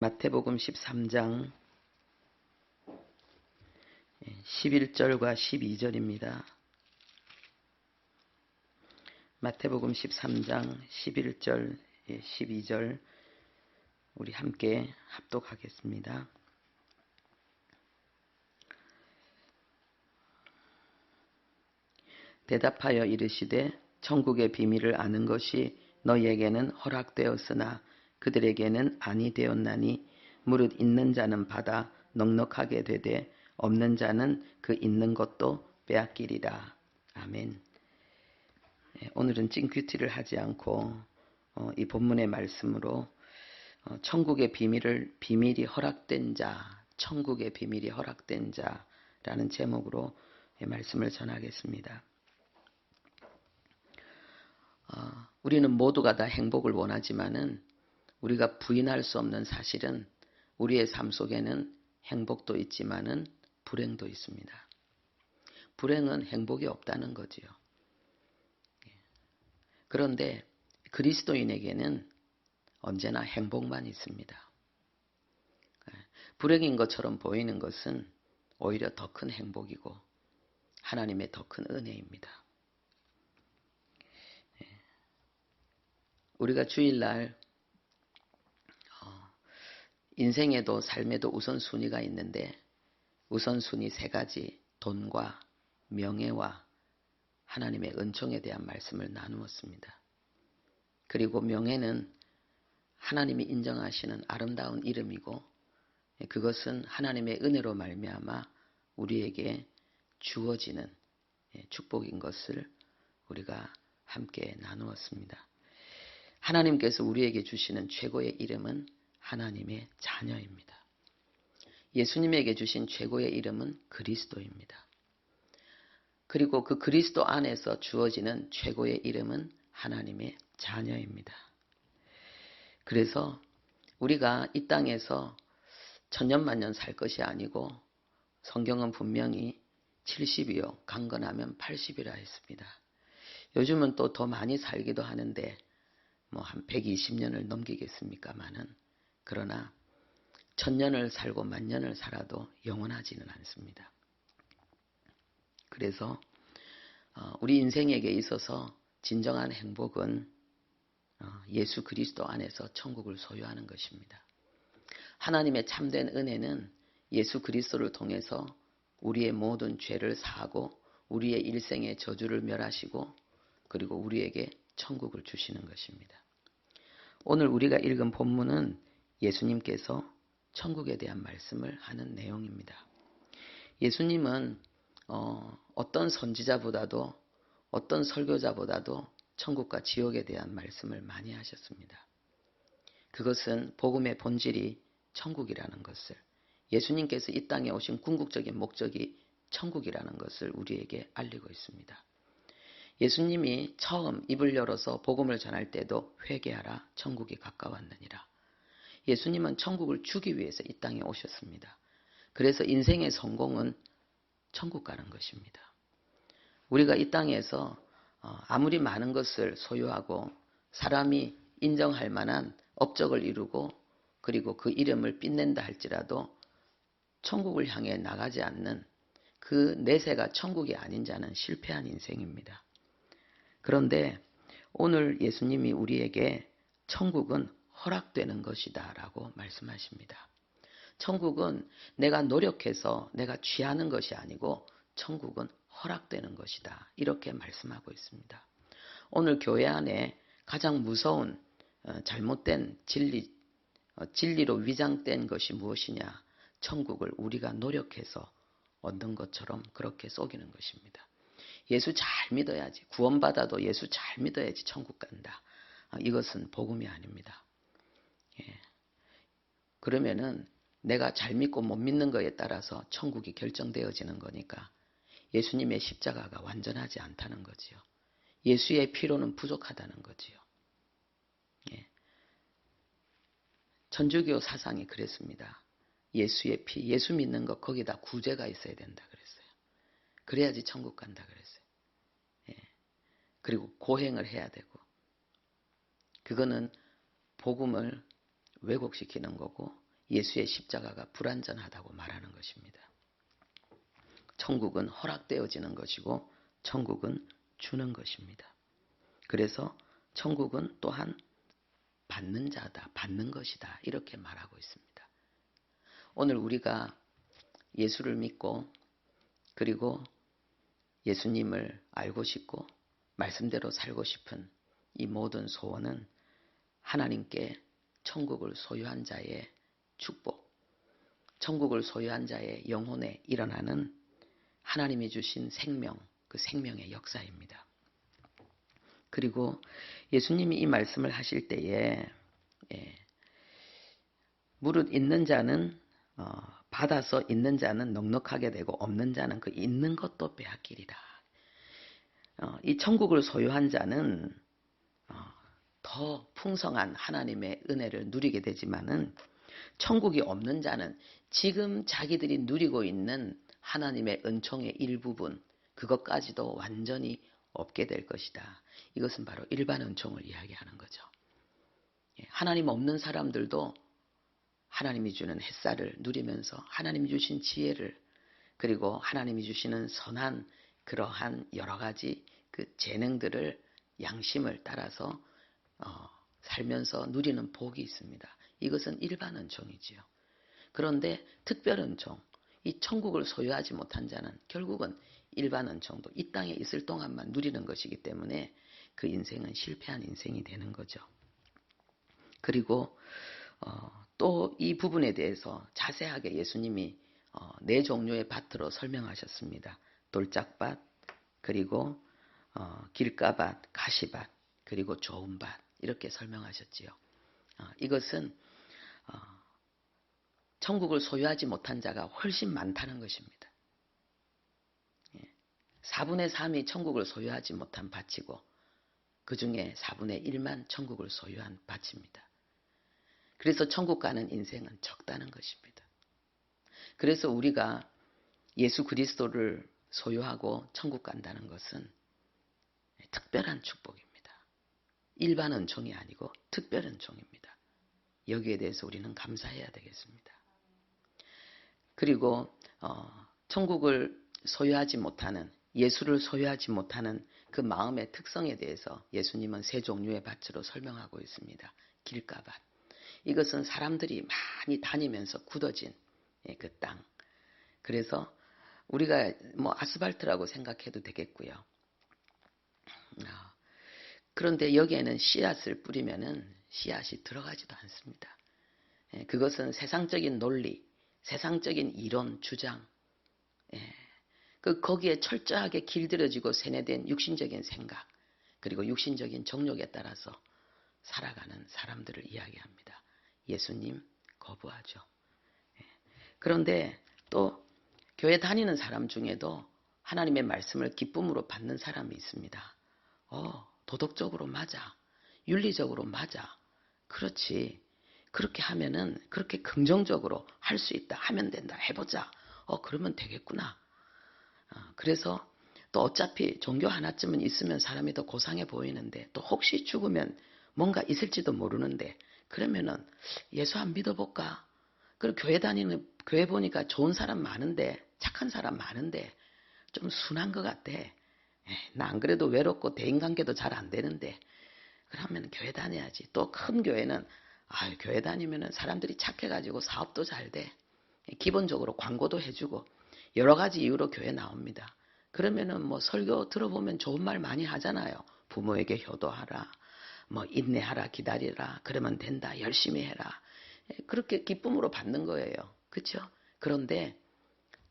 마태복음 13장 11절과 12절입니다. 마태복음 13장 11절, 12절 우리 함께 합독하겠습니다. 대답하여 이르시되 천국의 비밀을 아는 것이 너희에게는 허락되었으나 그들에게는 아니 되었나니 무릇 있는 자는 받아 넉넉하게 되되 없는 자는 그 있는 것도 빼앗기리라. 아멘. 오늘은 찡귀티를 하지 않고 이 본문의 말씀으로 천국의 비밀이 허락된 자, 천국의 비밀이 허락된 자라는 제목으로 말씀을 전하겠습니다. 우리는 모두가 다 행복을 원하지만은 우리가 부인할 수 없는 사실은 우리의 삶 속에는 행복도 있지만은 불행도 있습니다. 불행은 행복이 없다는 거지요. 그런데 그리스도인에게는 언제나 행복만 있습니다. 불행인 것처럼 보이는 것은 오히려 더 큰 행복이고 하나님의 더 큰 은혜입니다. 우리가 주일날 인생에도 삶에도 우선순위가 있는데 우선순위 세 가지, 돈과 명예와 하나님의 은총에 대한 말씀을 나누었습니다. 그리고 명예는 하나님이 인정하시는 아름다운 이름이고 그것은 하나님의 은혜로 말미암아 우리에게 주어지는 축복인 것을 우리가 함께 나누었습니다. 하나님께서 우리에게 주시는 최고의 이름은 하나님의 자녀입니다. 예수님에게 주신 최고의 이름은 그리스도입니다. 그리고 그 그리스도 안에서 주어지는 최고의 이름은 하나님의 자녀입니다. 그래서 우리가 이 땅에서 천년만년 살 것이 아니고 성경은 분명히 70이요 강건하면 80이라 했습니다. 요즘은 또 더 많이 살기도 하는데 한 120년을 넘기겠습니까마는 그러나 1000년을 살고 10,000년을 살아도 영원하지는 않습니다. 그래서 우리 인생에게 있어서 진정한 행복은 예수 그리스도 안에서 천국을 소유하는 것입니다. 하나님의 참된 은혜는 예수 그리스도를 통해서 우리의 모든 죄를 사하고 우리의 일생의 저주를 멸하시고 그리고 우리에게 천국을 주시는 것입니다. 오늘 우리가 읽은 본문은 예수님께서 천국에 대한 말씀을 하는 내용입니다. 예수님은 어떤 선지자보다도 어떤 설교자보다도 천국과 지옥에 대한 말씀을 많이 하셨습니다. 그것은 복음의 본질이 천국이라는 것을, 예수님께서 이 땅에 오신 궁극적인 목적이 천국이라는 것을 우리에게 알리고 있습니다. 예수님이 처음 입을 열어서 복음을 전할 때도 회개하라 천국이 가까웠느니라. 예수님은 천국을 주기 위해서 이 땅에 오셨습니다. 그래서 인생의 성공은 천국 가는 것입니다. 우리가 이 땅에서 아무리 많은 것을 소유하고 사람이 인정할 만한 업적을 이루고 그리고 그 이름을 빛낸다 할지라도 천국을 향해 나가지 않는 그 내세가 천국이 아닌 자는 실패한 인생입니다. 그런데 오늘 예수님이 우리에게 천국은 허락되는 것이다 라고 말씀하십니다. 천국은 내가 노력해서 내가 취하는 것이 아니고 천국은 허락되는 것이다. 이렇게 말씀하고 있습니다. 오늘 교회 안에 가장 무서운 잘못된 진리로 위장된 것이 무엇이냐? 천국을 우리가 노력해서 얻는 것처럼 그렇게 속이는 것입니다. 예수 잘 믿어야지, 구원받아도 예수 잘 믿어야지 천국 간다. 이것은 복음이 아닙니다. 그러면은 내가 잘 믿고 못 믿는 것에 따라서 천국이 결정되어지는 거니까 예수님의 십자가가 완전하지 않다는 거지요. 예수의 피로는 부족하다는 거지요. 천주교 사상이 그랬습니다. 예수의 피, 예수 믿는 것 거기다 구제가 있어야 된다 그랬어요. 그래야지 천국 간다 그랬어요. 그리고 고행을 해야 되고 그거는 복음을 왜곡시키는 거고 예수의 십자가가 불완전하다고 말하는 것입니다. 천국은 허락되어지는 것이고 천국은 주는 것입니다. 그래서 천국은 또한 받는 자다, 받는 것이다 이렇게 말하고 있습니다. 오늘 우리가 예수를 믿고 그리고 예수님을 알고 싶고 말씀대로 살고 싶은 이 모든 소원은 하나님께 천국을 소유한 자의 축복, 천국을 소유한 자의 영혼에 일어나는 하나님이 주신 생명, 그 생명의 역사입니다. 그리고 예수님이 이 말씀을 하실 때에 무릇 있는 자는 받아서 있는 자는 넉넉하게 되고 없는 자는 그 있는 것도 빼앗기리라. 이 천국을 소유한 자는 더 풍성한 하나님의 은혜를 누리게 되지만은 천국이 없는 자는 지금 자기들이 누리고 있는 하나님의 은총의 일부분 그것까지도 완전히 없게 될 것이다. 이것은 바로 일반 은총을 이야기하는 거죠. 하나님 없는 사람들도 하나님이 주는 햇살을 누리면서 하나님이 주신 지혜를 그리고 하나님이 주시는 선한 그러한 여러 가지 그 재능들을 양심을 따라서 살면서 누리는 복이 있습니다. 이것은 일반 은총이지요. 그런데 특별 은총, 이 천국을 소유하지 못한 자는 결국은 일반 은총도 이 땅에 있을 동안만 누리는 것이기 때문에 그 인생은 실패한 인생이 되는 거죠. 그리고 또 이 부분에 대해서 자세하게 예수님이 네 종류의 밭으로 설명하셨습니다. 돌짝밭, 그리고 길가밭, 가시밭, 그리고 좋은 밭 이렇게 설명하셨지요. 이것은 천국을 소유하지 못한 자가 훨씬 많다는 것입니다. 4분의 3이 천국을 소유하지 못한 밭이고 그 중에 4분의 1만 천국을 소유한 밭입니다. 그래서 천국 가는 인생은 적다는 것입니다. 그래서 우리가 예수 그리스도를 소유하고 천국 간다는 것은 특별한 축복입니다. 일반 은총이 아니고 특별 은총입니다. 여기에 대해서 우리는 감사해야 되겠습니다. 그리고 천국을 소유하지 못하는 예수를 소유하지 못하는 그 마음의 특성에 대해서 예수님은 세 종류의 밭으로 설명하고 있습니다. 길가밭. 이것은 사람들이 많이 다니면서 굳어진 그 땅. 그래서 우리가 뭐 아스팔트라고 생각해도 되겠고요. 그런데 여기에는 씨앗을 뿌리면은 씨앗이 들어가지도 않습니다. 그것은 세상적인 논리, 세상적인 이론, 주장, 거기에 철저하게 길들여지고 세뇌된 육신적인 생각, 그리고 육신적인 정욕에 따라서 살아가는 사람들을 이야기합니다. 예수님 거부하죠. 그런데 또 교회 다니는 사람 중에도 하나님의 말씀을 기쁨으로 받는 사람이 있습니다. 도덕적으로 맞아. 윤리적으로 맞아. 그렇지. 그렇게 하면은 그렇게 긍정적으로 할 수 있다. 하면 된다. 해보자. 그러면 되겠구나. 그래서 또 어차피 종교 하나쯤은 있으면 사람이 더 고상해 보이는데 또 혹시 죽으면 뭔가 있을지도 모르는데 그러면은 예수 안 믿어볼까? 그리고 교회 보니까 좋은 사람 많은데 착한 사람 많은데 좀 순한 것 같아. 나 안 그래도 외롭고 대인관계도 잘 안 되는데 그러면 교회 다녀야지. 또 큰 교회는 교회 다니면은 사람들이 착해가지고 사업도 잘 돼. 기본적으로 광고도 해주고 여러 가지 이유로 교회 나옵니다. 그러면은 뭐 설교 들어보면 좋은 말 많이 하잖아요. 부모에게 효도하라, 뭐 인내하라, 기다리라, 그러면 된다, 열심히 해라. 그렇게 기쁨으로 받는 거예요. 그렇죠? 그런데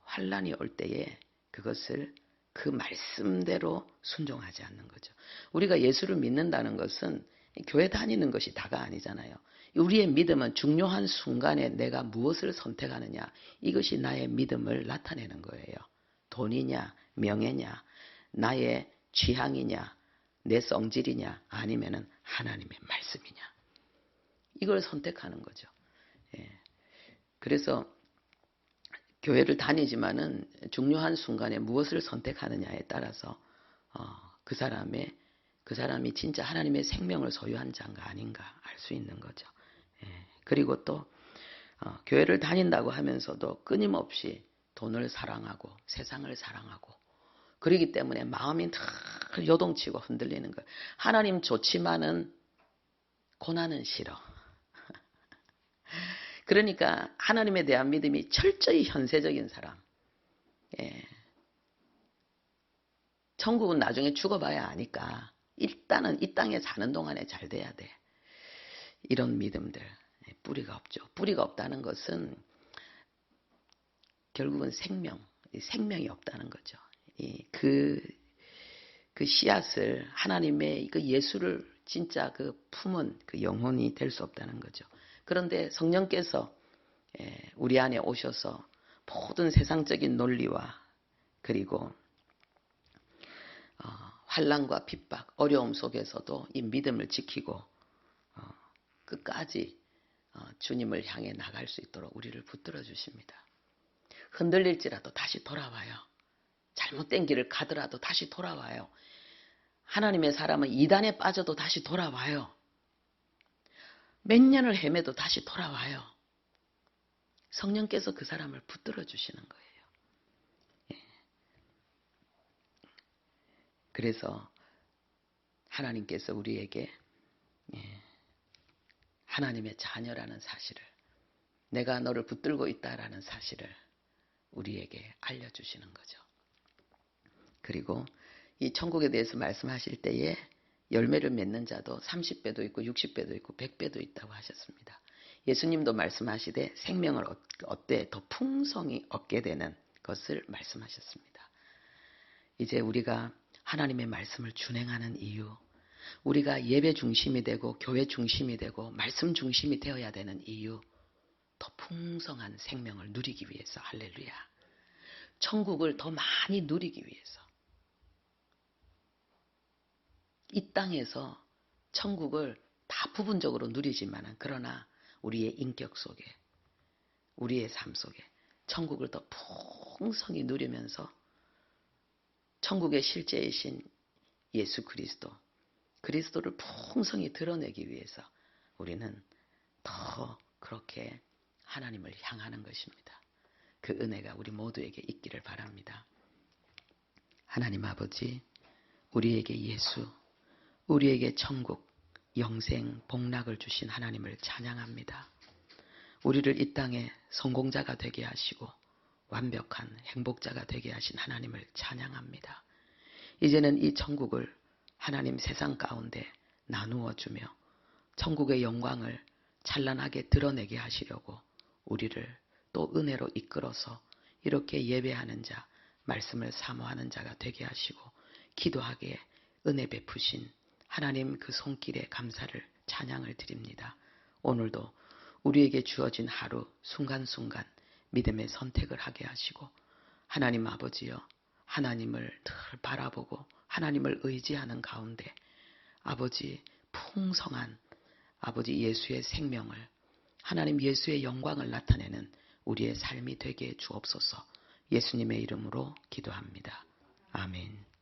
환란이 올 때에 그것을 그 말씀대로 순종하지 않는 거죠. 우리가 예수를 믿는다는 것은 교회 다니는 것이 다가 아니잖아요. 우리의 믿음은 중요한 순간에 내가 무엇을 선택하느냐, 이것이 나의 믿음을 나타내는 거예요. 돈이냐, 명예냐, 나의 취향이냐, 내 성질이냐, 아니면은 하나님의 말씀이냐. 이걸 선택하는 거죠. 그래서 교회를 다니지만은 중요한 순간에 무엇을 선택하느냐에 따라서 그 사람이 진짜 하나님의 생명을 소유한 자인가 아닌가 알 수 있는 거죠. 그리고 또 교회를 다닌다고 하면서도 끊임없이 돈을 사랑하고 세상을 사랑하고 그러기 때문에 마음이 늘 요동치고 흔들리는 거예요. 하나님 좋지만은 고난은 싫어. 그러니까 하나님에 대한 믿음이 철저히 현세적인 사람. 예. 천국은 나중에 죽어봐야 아니까 일단은 이 땅에 사는 동안에 잘 돼야 돼. 이런 믿음들. 뿌리가 없죠. 뿌리가 없다는 것은 결국은 생명이 없다는 거죠. 그 씨앗을 하나님의 그 예수를 진짜 그 품은 그 영혼이 될 수 없다는 거죠. 그런데 성령께서 우리 안에 오셔서 모든 세상적인 논리와 그리고 환난과 핍박, 어려움 속에서도 이 믿음을 지키고 끝까지 주님을 향해 나갈 수 있도록 우리를 붙들어 주십니다. 흔들릴지라도 다시 돌아와요. 잘못된 길을 가더라도 다시 돌아와요. 하나님의 사람은 이단에 빠져도 다시 돌아와요. 몇 년을 헤매도 다시 돌아와요. 성령께서 그 사람을 붙들어 주시는 거예요. 그래서 하나님께서 우리에게 하나님의 자녀라는 사실을, 내가 너를 붙들고 있다라는 사실을 우리에게 알려주시는 거죠. 그리고 이 천국에 대해서 말씀하실 때에 열매를 맺는 자도 30배도 있고 60배도 있고 100배도 있다고 하셨습니다. 예수님도 말씀하시되 생명을 얻되 더 풍성히 얻게 되는 것을 말씀하셨습니다. 이제 우리가 하나님의 말씀을 준행하는 이유, 우리가 예배 중심이 되고 교회 중심이 되고 말씀 중심이 되어야 되는 이유, 더 풍성한 생명을 누리기 위해서. 할렐루야. 천국을 더 많이 누리기 위해서. 이 땅에서 천국을 다 부분적으로 누리지만 그러나 우리의 인격 속에, 우리의 삶 속에 천국을 더 풍성히 누리면서 천국의 실제이신 예수 그리스도를 풍성히 드러내기 위해서 우리는 더 그렇게 하나님을 향하는 것입니다. 그 은혜가 우리 모두에게 있기를 바랍니다. 하나님 아버지, 우리에게 예수, 우리에게 천국, 영생, 복락을 주신 하나님을 찬양합니다. 우리를 이 땅에 성공자가 되게 하시고 완벽한 행복자가 되게 하신 하나님을 찬양합니다. 이제는 이 천국을 하나님 세상 가운데 나누어 주며 천국의 영광을 찬란하게 드러내게 하시려고 우리를 또 은혜로 이끌어서 이렇게 예배하는 자, 말씀을 사모하는 자가 되게 하시고 기도하기에 은혜 베푸신 하나님 그 손길에 감사를 찬양을 드립니다. 오늘도 우리에게 주어진 하루 순간순간 믿음의 선택을 하게 하시고 하나님 아버지여, 하나님을 늘 바라보고 하나님을 의지하는 가운데 아버지 풍성한 아버지 예수의 생명을, 하나님 예수의 영광을 나타내는 우리의 삶이 되게 해 주옵소서. 예수님의 이름으로 기도합니다. 아멘.